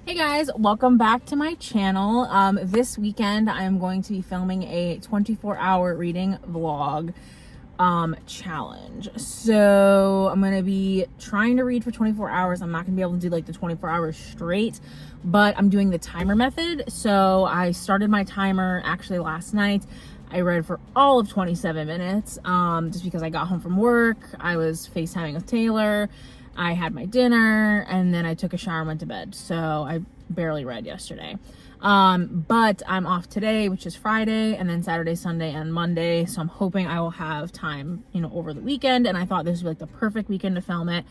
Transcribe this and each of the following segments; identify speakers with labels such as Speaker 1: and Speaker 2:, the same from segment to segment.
Speaker 1: Hey guys, welcome back to my channel. This weekend I'm going to be filming a 24-hour reading vlog challenge. So I'm gonna be trying to read for 24 hours. I'm not gonna be able to do like the 24 hours straight, but I'm doing the timer method. So I started my timer actually last night. I read for all of 27 minutes just because I got home from work. I was FaceTiming with Taylor. I had my dinner and then I took a shower and went to bed. So I barely read yesterday. But I'm off today, which is Friday, and then Saturday, Sunday, and Monday. So I'm hoping I will have time, over the weekend. And I thought this would be like the perfect weekend to film it,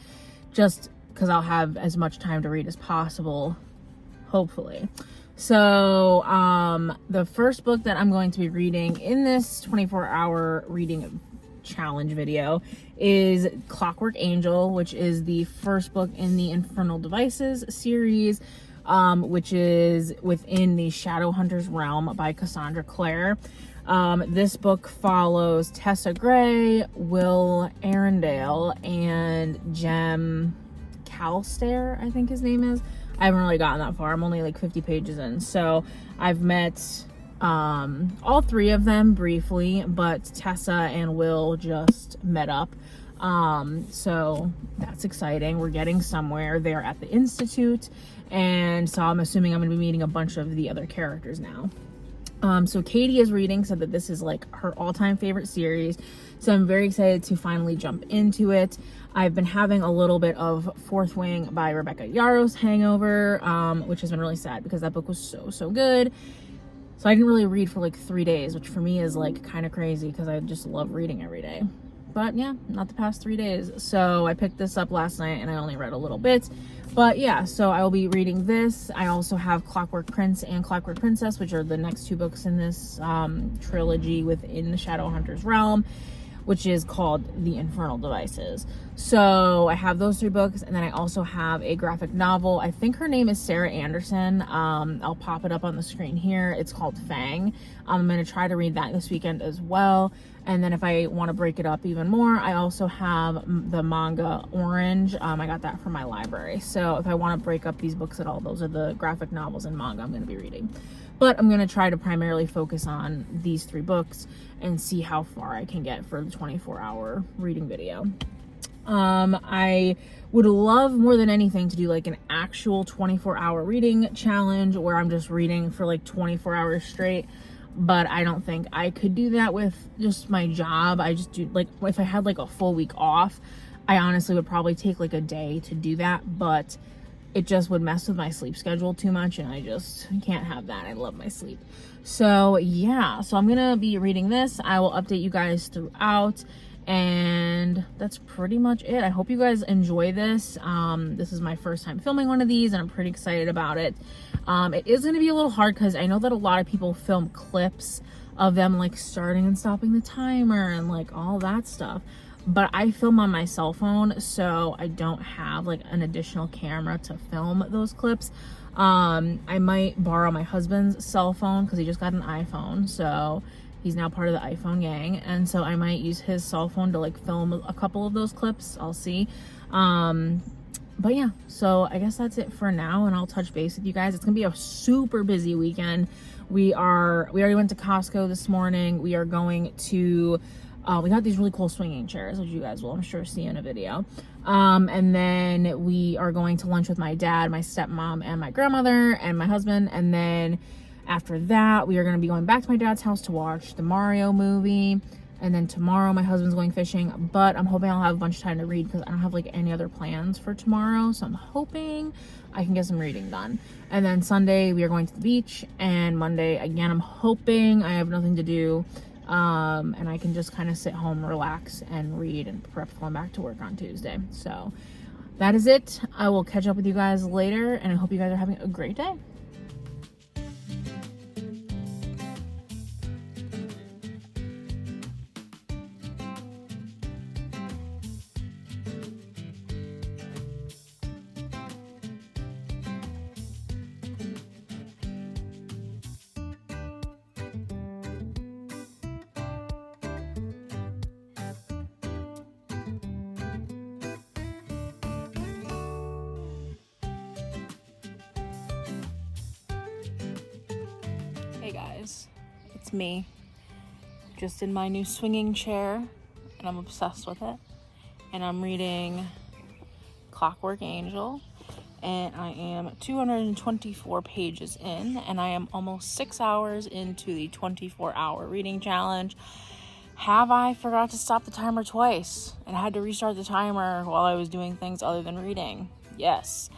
Speaker 1: just because I'll have as much time to read as possible, hopefully. So the first book that I'm going to be reading in this 24-hour reading challenge video is Clockwork Angel, which is the first book in the Infernal Devices series, which is within the Shadowhunters realm by Cassandra Clare. This book follows Tessa Gray, Will Arundel, and Jem Calstare, I think his name is. I haven't really gotten that far. I'm only like 50 pages in. So I've met all three of them briefly, but Tessa and Will just met up. So that's exciting. We're getting somewhere. They're at the Institute, and so I'm assuming I'm going to be meeting a bunch of the other characters now. So Katie is reading, said that this is like her all-time favorite series. So I'm very excited to finally jump into it. I've been having a little bit of Fourth Wing by Rebecca Yarros hangover, which has been really sad because that book was so good. So I didn't really read for like 3 days, which for me is like kind of crazy because I just love reading every day. But yeah, not the past 3 days. So I picked this up last night and I only read a little bit. But yeah, so I will be reading this. I also have Clockwork Prince and Clockwork Princess, which are the next two books in this trilogy within the Shadowhunters realm, which is called The Infernal Devices. So I have those three books, and then I also have a graphic novel. I think her name is Sarah Anderson. I'll pop it up on the screen here. It's called Fang. I'm going to try to read that this weekend as well. And then if I want to break it up even more, I also have the manga Orange. I got that from my library. So if I want to break up these books at all, those are the graphic novels and manga I'm going to be reading. But I'm going to try to primarily focus on these three books and see how far I can get for the 24-hour reading video. I would love more than anything to do like an actual 24-hour reading challenge where I'm just reading for like 24 hours straight. But I don't think I could do that with just my job. I just do, like, if I had like a full week off, I honestly would probably take like a day to do that, but it just would mess with my sleep schedule too much, and I just can't have that. I love my sleep. So yeah, so I'm gonna be reading this. I will update you guys throughout, and that's pretty much it. I hope you guys enjoy this. This is my first time filming one of these, and I'm pretty excited about it. It is gonna be a little hard because I know that a lot of people film clips of them like starting and stopping the timer and like all that stuff. But I film on my cell phone, so I don't have like an additional camera to film those clips. I might borrow my husband's cell phone because he just got an iPhone, so he's now part of the iPhone gang, and so I might use his cell phone to like film a couple of those clips. I'll see. But yeah, so I guess that's it for now, and I'll touch base with you guys. It's gonna be a super busy weekend. We already went to Costco this morning. We are going to we got these really cool swinging chairs, which you guys will, I'm sure, see in a video. And then we are going to lunch with my dad, my stepmom, and my grandmother, and my husband. And then after that, we are going to be going back to my dad's house to watch the Mario movie. And then tomorrow, my husband's going fishing. But I'm hoping I'll have a bunch of time to read because I don't have like any other plans for tomorrow. So I'm hoping I can get some reading done. And then Sunday, we are going to the beach. And Monday, again, I'm hoping I have nothing to do. And I can just kind of sit home, relax, and read and prep for going back to work on Tuesday. So that is it. I will catch up with you guys later, and I hope you guys are having a great day. Hey guys, it's me, just in my new swinging chair, and I'm obsessed with it. And I'm reading Clockwork Angel, and I am 224 pages in, and I am almost 6 hours into the 24-hour reading challenge. Have I forgot to stop the timer twice and had to restart the timer while I was doing things other than reading? Yes.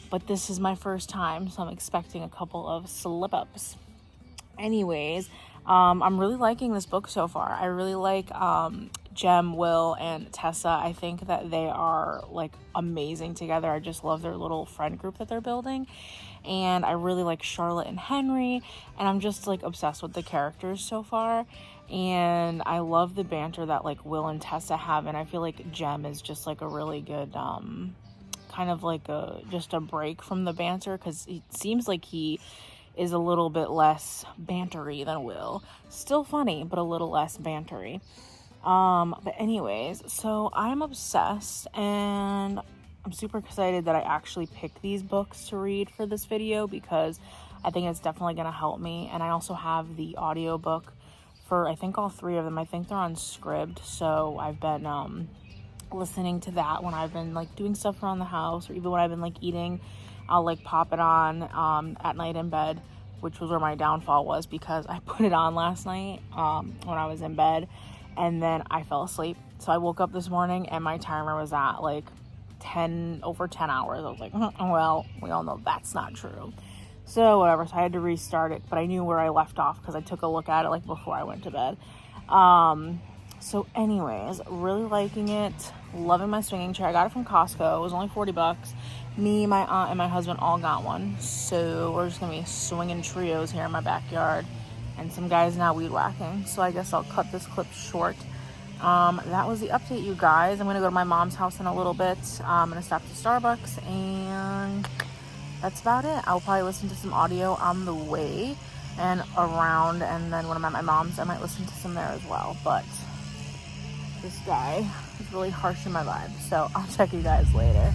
Speaker 1: But this is my first time, so I'm expecting a couple of slip-ups. Anyways, I'm really liking this book so far. I really like Jem, Will, and Tessa. I think that they are like amazing together. I just love their little friend group that they're building. And I really like Charlotte and Henry, and I'm just like obsessed with the characters so far. And I love the banter that like Will and Tessa have, and I feel like Jem is just like a really good kind of like just a break from the banter, because it seems like he is a little bit less bantery than Will. Still funny, but a little less bantery. But anyways, so I'm obsessed, and I'm super excited that I actually picked these books to read for this video, because I think it's definitely going to help me. And I also have the audiobook for, I think, all three of them. I think they're on Scribd, so I've been listening to that when I've been like doing stuff around the house, or even when I've been like eating. I'll like pop it on at night in bed, which was where my downfall was, because I put it on last night when I was in bed, and then I fell asleep. So I woke up this morning and my timer was at like over 10 hours. I was like, well, we all know that's not true. So whatever, so I had to restart it, but I knew where I left off because I took a look at it like before I went to bed. So anyways, really liking it, loving my swinging chair. I got it from Costco. It was only $40. Me, my aunt, and my husband all got one. So we're just gonna be swinging trios here in my backyard, and some guys now weed whacking. So I guess I'll cut this clip short. That was the update, you guys. I'm gonna go to my mom's house in a little bit. I'm gonna stop to Starbucks, and that's about it. I'll probably listen to some audio on the way and around, and then when I'm at my mom's, I might listen to some there as well. But this guy is really harsh in my vibe, so I'll check you guys later.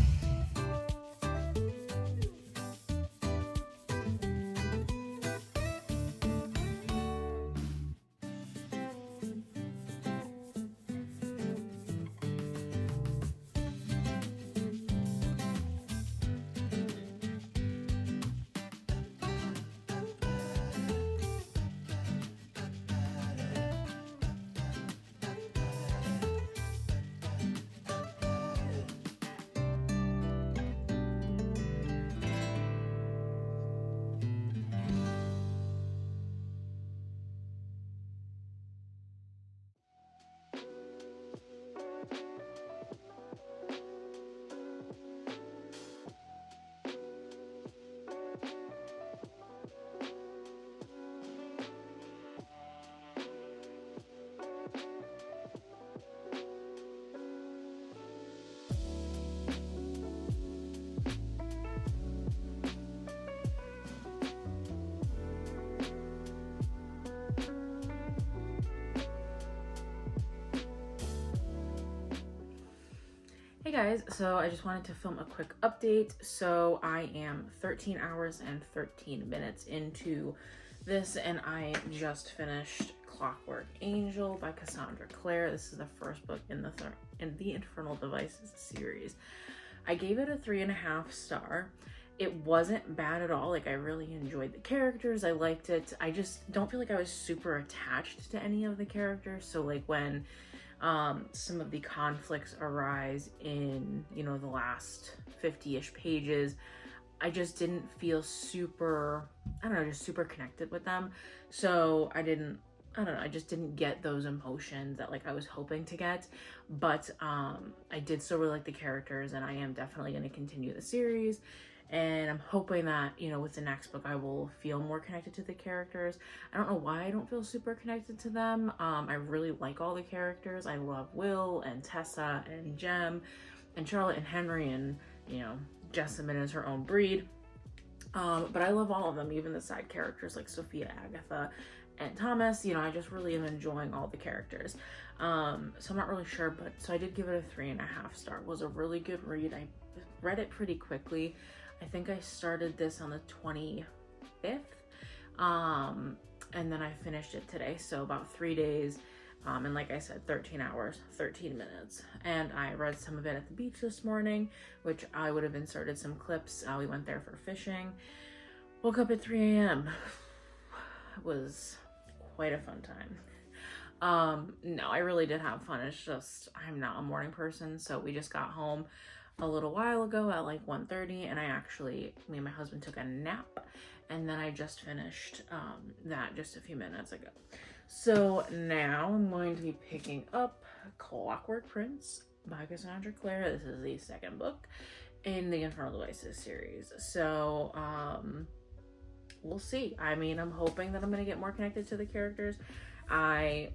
Speaker 1: Hey guys, so I just wanted to film a quick update. So I am 13 hours and 13 minutes into this, and I just finished Clockwork Angel by Cassandra Clare. This is the first book in the Infernal Devices series. I gave it a 3.5 star. It wasn't bad at all. Like, I really enjoyed the characters. I liked it. I just don't feel like I was super attached to any of the characters. So like when some of the conflicts arise in, you know, the last 50-ish pages, I just didn't feel super, I don't know, just super connected with them. So I just didn't get those emotions that like I was hoping to get. But I did still really like the characters, and I am definitely going to continue the series. And I'm hoping that, you know, with the next book, I will feel more connected to the characters. I don't know why I don't feel super connected to them. I really like all the characters. I love Will and Tessa and Jem and Charlotte and Henry, and, you know, Jessamine is her own breed. But I love all of them, even the side characters like Sophia, Agatha, and Thomas. You know, I just really am enjoying all the characters. So I'm not really sure, but so I did give it a 3.5 star. It was a really good read. I read it pretty quickly. I think I started this on the 25th. And then I finished it today, so about 3 days. And like I said, 13 hours, 13 minutes. And I read some of it at the beach this morning, which I would have inserted some clips. We went there for fishing. Woke up at 3 a.m. It was quite a fun time. No, I really did have fun. It's just, I'm not a morning person. So we just got home a little while ago at like 1:30, and me and my husband took a nap, and then I just finished that just a few minutes ago. So now I'm going to be picking up Clockwork Prince by Cassandra Clare. This is the second book in the Infernal Devices series. So we'll see. I mean, I'm hoping that I'm going to get more connected to the characters. I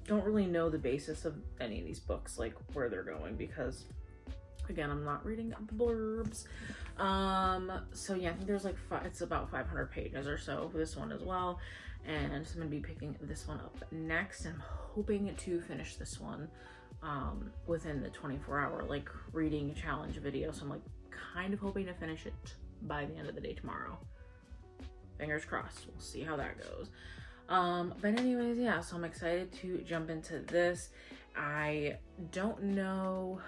Speaker 1: don't really know the basis of any of these books, like where they're going, because again, I'm not reading blurbs. So yeah, I think there's like it's about 500 pages or so for this one as well, and so I'm gonna be picking this one up next. I'm hoping to finish this one within the 24-hour like reading challenge video, so I'm like kind of hoping to finish it by the end of the day tomorrow. Fingers crossed. We'll see how that goes. But anyways, yeah, so I'm excited to jump into this. I don't know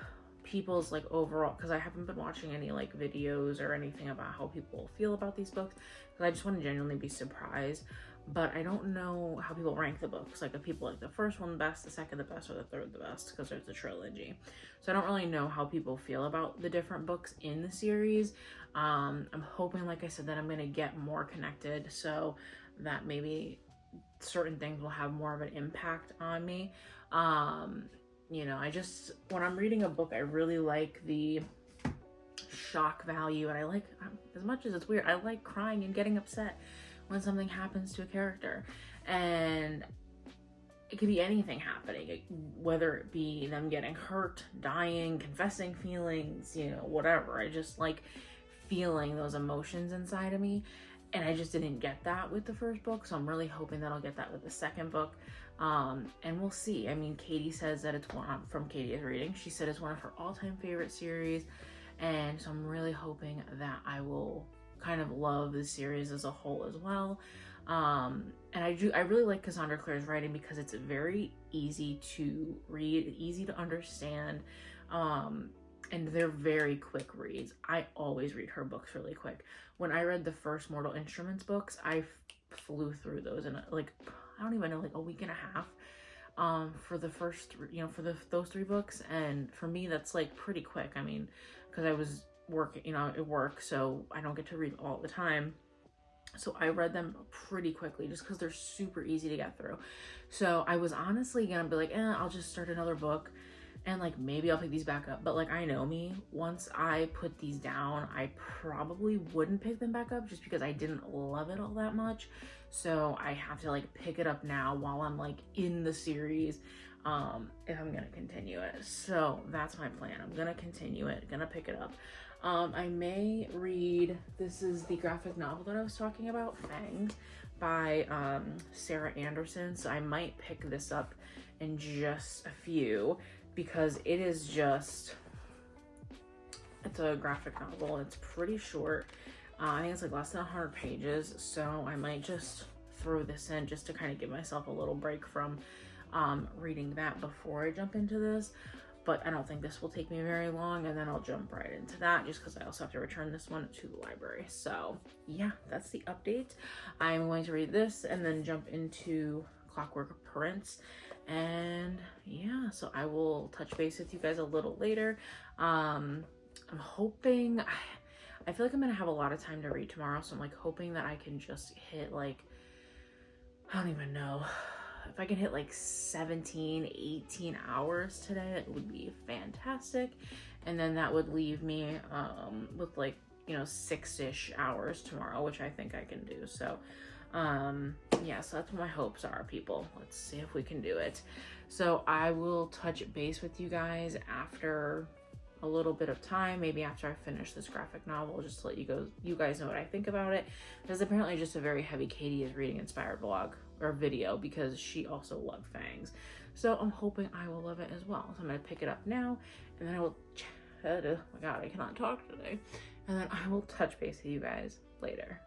Speaker 1: people's like overall, because I haven't been watching any like videos or anything about how people feel about these books, because I just want to genuinely be surprised. But I don't know how people rank the books, like if people like the first one the best, the second the best, or the third the best, because there's a trilogy. So I don't really know how people feel about the different books in the series. I'm hoping, like I said, that I'm going to get more connected, so that maybe certain things will have more of an impact on me. You know, when I'm reading a book, I really like the shock value, and I like, as much as it's weird, I like crying and getting upset when something happens to a character. And it could be anything happening, whether it be them getting hurt, dying, confessing feelings, you know, whatever. I just like feeling those emotions inside of me. And I just didn't get that with the first book, so I'm really hoping that I'll get that with the second book. And we'll see. I mean, Katie says that it's from Katie's reading, she said it's one of her all-time favorite series. And so I'm really hoping that I will kind of love the series as a whole as well. And I really like Cassandra Clare's writing because it's very easy to read, easy to understand. And they're very quick reads. I always read her books really quick. When I read the first Mortal Instruments books, I flew through those in like, I don't even know, like a week and a half for the first, those 3 books. And for me, that's like pretty quick. I mean, because I was working, at work, so I don't get to read all the time. So I read them pretty quickly just because they're super easy to get through. So I was honestly gonna be like, I'll just start another book, and like maybe I'll pick these back up. But like, I know me, once I put these down, I probably wouldn't pick them back up just because I didn't love it all that much. So I have to like pick it up now while I'm like in the series, if I'm gonna continue it. So that's my plan. I'm gonna continue it, gonna pick it up. I may read, this is the graphic novel that I was talking about, Fangs, by Sarah Anderson. So I might pick this up in just a few, because it is just, it's a graphic novel. It's pretty short. I think it's like less than 100 pages. So I might just throw this in just to kind of give myself a little break from reading that before I jump into this. But I don't think this will take me very long, and then I'll jump right into that just because I also have to return this one to the library. So yeah, that's the update. I'm going to read this and then jump into Clockwork Prince. And yeah, so I will touch base with you guys a little later. I'm hoping, I feel like I'm gonna have a lot of time to read tomorrow, so I'm like hoping that I can just hit like, I don't even know, if I can hit like 17, 18 hours today, it would be fantastic. And then that would leave me with like, 6-ish hours tomorrow, which I think I can do. So yeah, so that's what my hopes are, people. Let's see if we can do it. So I will touch base with you guys after a little bit of time, maybe after I finish this graphic novel, just to let you guys know what I think about it. There's apparently just a very heavy Katie is reading inspired vlog or video, because she also loved Fangs. So I'm hoping I will love it as well. So I'm gonna pick it up now, and then I will oh my god, I cannot talk today. and then I will touch base with you guys later.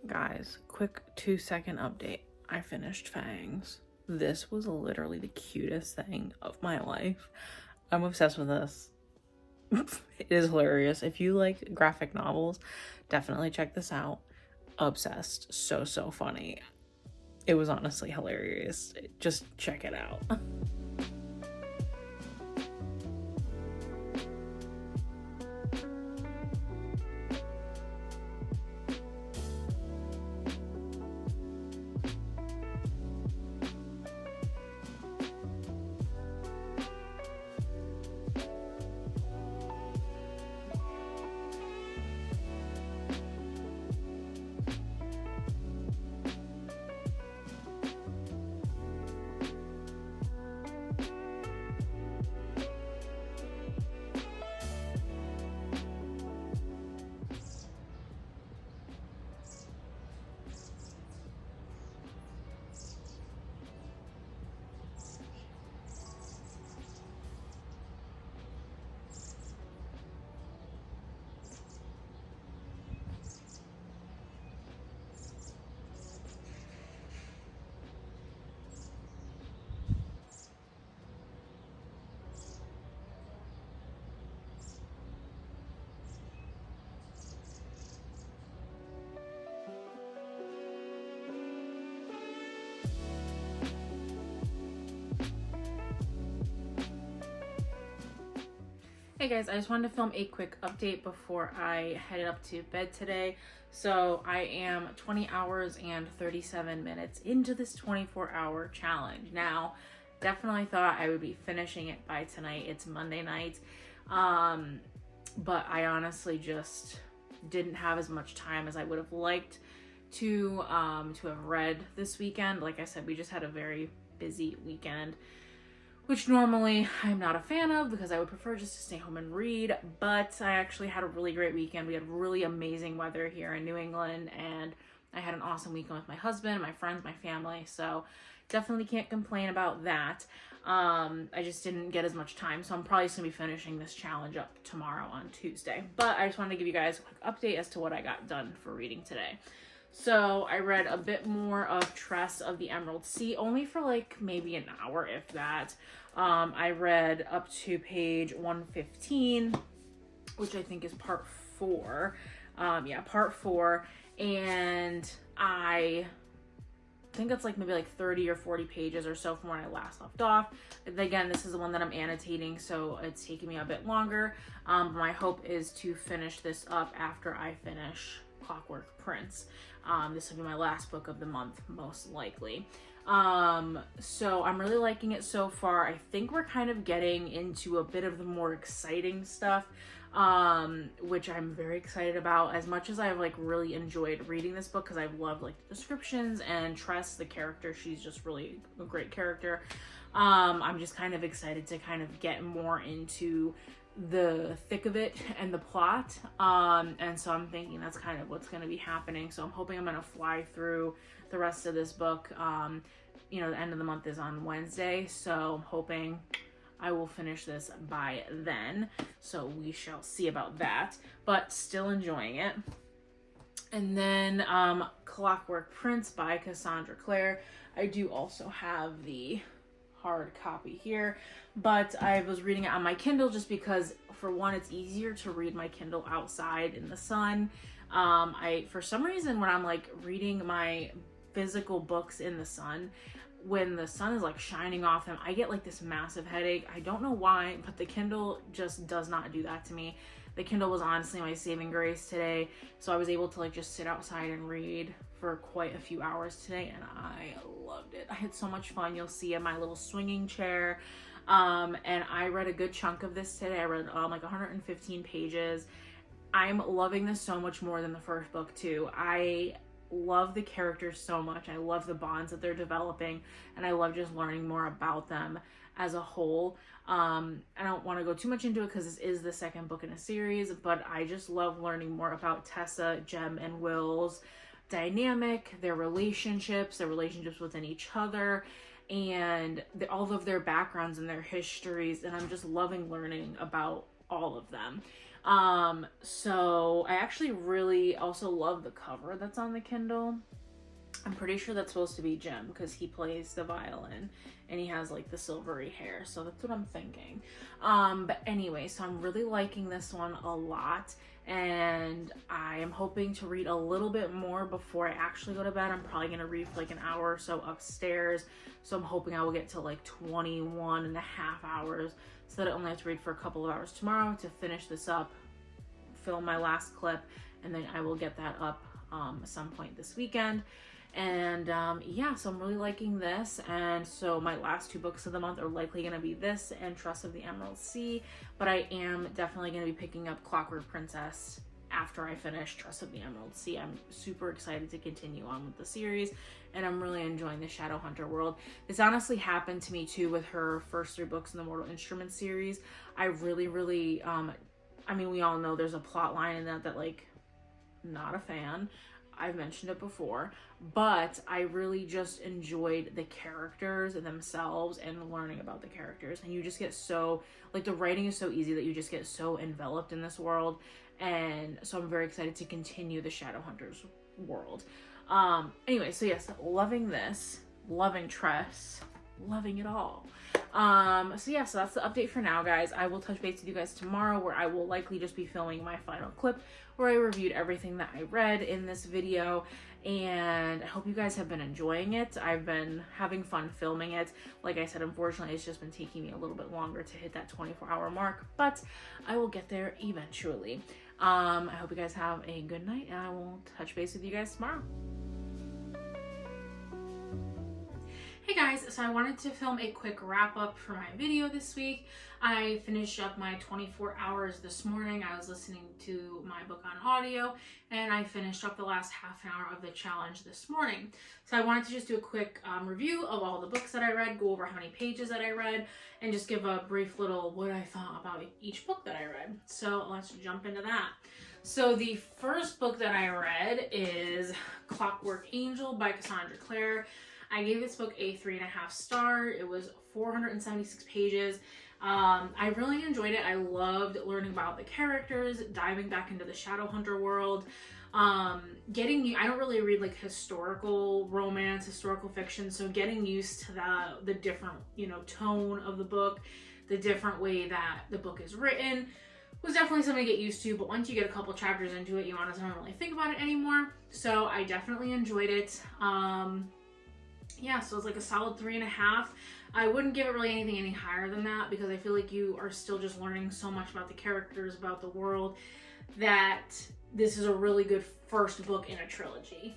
Speaker 1: Guys, quick 2-second update. I finished Fangs. This was literally the cutest thing of my life. I'm obsessed with this. It is hilarious. If you like graphic novels, definitely check this out. Obsessed. So funny. It was honestly hilarious. Just check it out. Hey guys, I just wanted to film a quick update before I headed up to bed today. So I am 20 hours and 37 minutes into this 24-hour challenge. Now, definitely thought I would be finishing it by tonight. It's Monday night. But I honestly just didn't have as much time as I would have liked to have read this weekend. Like I said, we just had a very busy weekend, which normally I'm not a fan of because I would prefer just to stay home and read, but I actually had a really great weekend. We had really amazing weather here in New England, and I had an awesome weekend with my husband, my friends, my family, so definitely can't complain about that. I just didn't get as much time, so I'm probably just gonna be finishing this challenge up tomorrow on Tuesday. But I just wanted to give you guys a quick update as to what I got done for reading today. So I read a bit more of Tress of the Emerald Sea, only for like maybe an hour, if that. I read up to page 115, which I think is part 4. Part 4. And I think it's like maybe like 30 or 40 pages or so from when I last left off. Again, this is the one that I'm annotating, so it's taking me a bit longer. My hope is to finish this up after I finish Clockwork Prince. This will be my last book of the month, most likely. So I'm really liking it so far. I think we're kind of getting into a bit of the more exciting stuff, which I'm very excited about. As much as I've like really enjoyed reading this book because I've loved like the descriptions and Tress, the character, she's just really a great character. I'm just kind of excited to kind of get more into the thick of it and the plot, and so I'm thinking that's kind of what's going to be happening. So I'm hoping I'm going to fly through the rest of this book. The end of the month is on Wednesday, so I'm hoping I will finish this by then, so we shall see about that, but still enjoying it. And then Clockwork Prince by Cassandra Clare. I do also have the hard copy here, but I was reading it on my Kindle just because, for one, it's easier to read my Kindle outside in the sun. For some reason, when I'm like reading my physical books in the sun, when the sun is like shining off them, I get like this massive headache. I don't know why, but the Kindle just does not do that to me. The Kindle was honestly my saving grace today, so I was able to like just sit outside and read for quite a few hours today, and I loved it. I had so much fun. You'll see in my little swinging chair. And I read a good chunk of this today. I read like 115 pages. I'm loving this so much more than the first book too. I love the characters so much. I love the bonds that they're developing, and I love just learning more about them as a whole. I don't want to go too much into it because this is the second book in a series, but I just love learning more about Tessa, Jem, and Will's dynamic, their relationships within each other, and all of their backgrounds and their histories, and I'm just loving learning about all of them. So I actually really also love the cover that's on the Kindle. I'm pretty sure that's supposed to be Jim because he plays the violin and he has like the silvery hair. So that's what I'm thinking. But anyway, so I'm really liking this one a lot, and I am hoping to read a little bit more before I actually go to bed. I'm probably going to read for like an hour or so upstairs. So I'm hoping I will get to like 21 and a half hours so that I only have to read for a couple of hours tomorrow to finish this up, film my last clip, and then I will get that up at some point this weekend. And yeah, so I'm really liking this. And so my last 2 books of the month are likely going to be this and Trust of the Emerald Sea, but I am definitely going to be picking up Clockwork Princess after I finish Trust of the Emerald Sea. I'm super excited to continue on with the series, and I'm really enjoying the Shadowhunter world. This honestly happened to me too with her first 3 books in the Mortal Instruments series. I really I mean, we all know there's a plot line in that like, not a fan. I've mentioned it before, but I really just enjoyed the characters themselves and learning about the characters. And you just get so, like, the writing is so easy that you just get so enveloped in this world. And so I'm very excited to continue the Shadowhunters world. Anyway, so yes, loving this, loving Tress, loving it all. So yeah, so that's the update for now, guys. I will touch base with you guys tomorrow, where I will likely just be filming my final clip where I reviewed everything that I read in this video, and I hope you guys have been enjoying it. I've been having fun filming it. Like I said, unfortunately, it's just been taking me a little bit longer to hit that 24-hour mark, but I will get there eventually. I hope you guys have a good night, and I will touch base with you guys tomorrow. Hey guys, so I wanted to film a quick wrap up for my video this week. I finished up my 24 hours this morning. I was listening to my book on audio, and I finished up the last half an hour of the challenge this morning. So I wanted to just do a quick review of all the books that I read, go over how many pages that I read, and just give a brief little what I thought about each book that I read. So let's jump into that. So the first book that I read is Clockwork Angel by Cassandra Clare. I gave this book a 3.5 star. It was 476 pages. I really enjoyed it. I loved learning about the characters, diving back into the Shadowhunter world, I don't really read like historical romance, historical fiction, so getting used to the different, tone of the book, the different way that the book is written was definitely something to get used to, but once you get a couple chapters into it, you honestly don't really think about it anymore. So I definitely enjoyed it. Yeah, so it's like a solid 3.5. I wouldn't give it really anything any higher than that because I feel like you are still just learning so much about the characters, about the world, that this is a really good first book in a trilogy.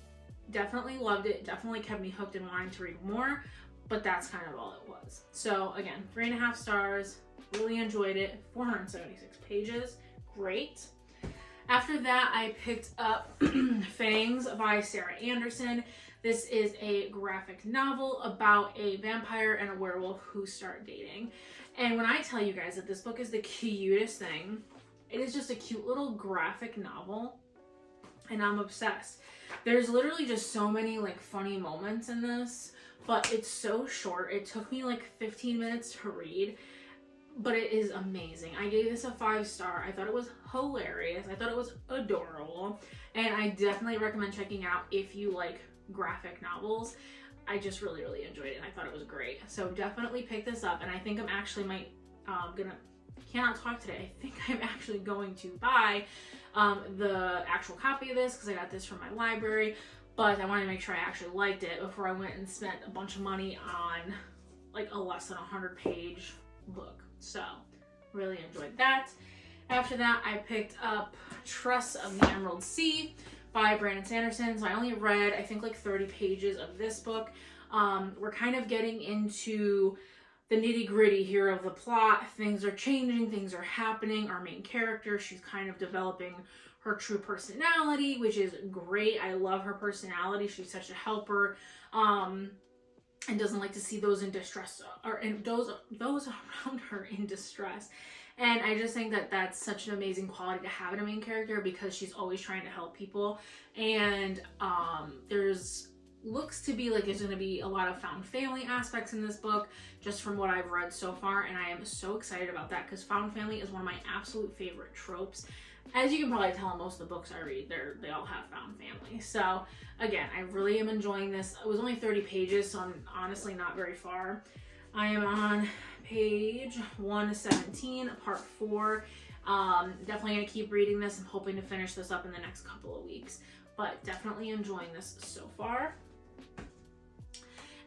Speaker 1: Definitely loved it. Definitely kept me hooked and wanting to read more, but that's kind of all it was. So again, 3.5 stars. Really enjoyed it. 476 pages. Great. After that, I picked up Fangs by Sarah Anderson. This is a graphic novel about a vampire and a werewolf who start dating. And when I tell you guys that this book is the cutest thing, it is just a cute little graphic novel, and I'm obsessed. There's literally just so many like funny moments in this, but it's so short. It took me like 15 minutes to read, but it is amazing. I gave this a 5 star. I thought it was hilarious. I thought it was adorable, and I definitely recommend checking out if you like graphic novels. I just really enjoyed it, and I thought it was great. So definitely pick this up, and I think I'm actually cannot talk today. I think I'm actually going to buy the actual copy of this because I got this from my library, but I wanted to make sure I actually liked it before I went and spent a bunch of money on like a less than 100-page book. So really enjoyed that. After that, I picked up Trust of the Emerald Sea by Brandon Sanderson. So I only read, I think, like 30 pages of this book. We're kind of getting into the nitty-gritty here of the plot. Things are changing, things are happening. Our main character, she's kind of developing her true personality, which is great. I love her personality. She's such a helper, and doesn't like to see those in distress, or those around her in distress. And I just think that that's such an amazing quality to have in a main character, because she's always trying to help people. And looks to be like there's going to be a lot of found family aspects in this book, just from what I've read so far, and I am so excited about that, because found family is one of my absolute favorite tropes. As you can probably tell in most of the books I read, they all have found family. So again, I really am enjoying this. It was only 30 pages, so I'm honestly not very far. I am on page 117, part 4. Definitely gonna keep reading this. I'm hoping to finish this up in the next couple of weeks, but definitely enjoying this so far.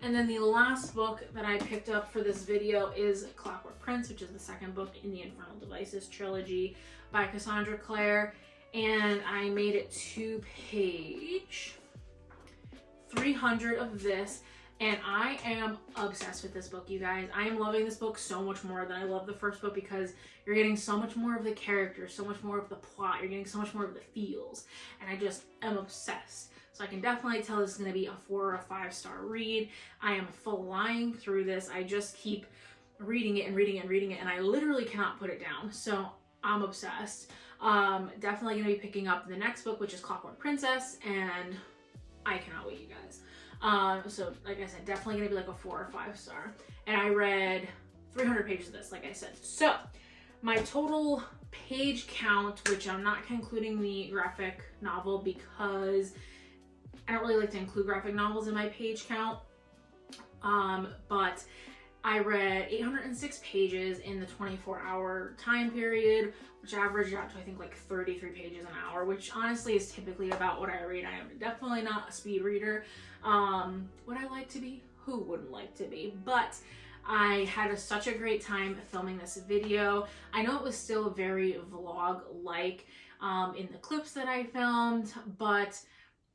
Speaker 1: And then the last book that I picked up for this video is Clockwork Prince, which is the second book in the Infernal Devices trilogy by Cassandra Clare. And I made it to page 300 of this. And I am obsessed with this book, you guys. I am loving this book so much more than I love the first book, because you're getting so much more of the characters, so much more of the plot, you're getting so much more of the feels, and I just am obsessed. So I can definitely tell this is going to be a 4 or a 5-star read. I am flying through this. I just keep reading it and reading it and reading it, and I literally cannot put it down. So I'm obsessed. Definitely going to be picking up the next book, which is Clockwork Princess, and I cannot wait, you guys. So like I said, definitely gonna be like a 4 or 5-star. And I read 300 pages of this, like I said. So my total page count, which I'm not including the graphic novel because I don't really like to include graphic novels in my page count. But I read 806 pages in the 24-hour time period, which averaged out to, I think, like 33 pages an hour, which honestly is typically about what I read. I am definitely not a speed reader. Would I like to be? Who wouldn't like to be? But I had such a great time filming this video. I know it was still very vlog-like in the clips that I filmed, but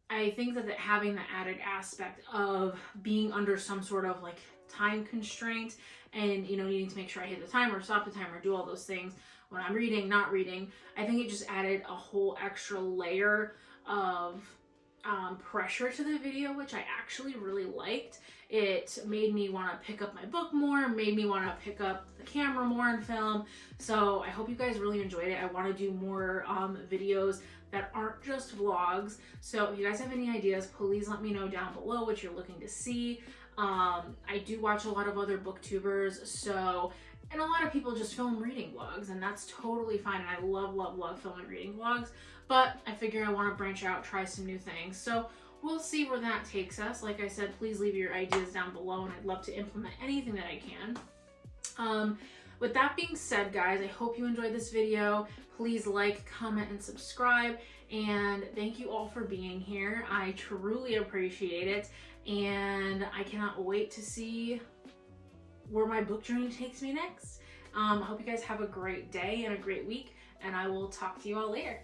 Speaker 1: I think that having the added aspect of being under some sort of like time constraint and, you know, needing to make sure I hit the timer, stop the timer, do all those things when I'm reading, not reading, I think it just added a whole extra layer of pressure to the video, which I actually really liked. It made me want to pick up my book more, made me want to pick up the camera more and film. So I hope you guys really enjoyed it. I want to do more videos that aren't just vlogs. So if you guys have any ideas, please let me know down below what you're looking to see. I do watch a lot of other booktubers, and a lot of people just film reading vlogs, and that's totally fine. And I love, love, love filming reading vlogs, but I figure I want to branch out, try some new things. So we'll see where that takes us. Like I said, please leave your ideas down below, and I'd love to implement anything that I can. With that being said, guys, I hope you enjoyed this video. Please like, comment, and subscribe. And thank you all for being here. I truly appreciate it. And I cannot wait to see where my book journey takes me next. I hope you guys have a great day and a great week, and I will talk to you all later.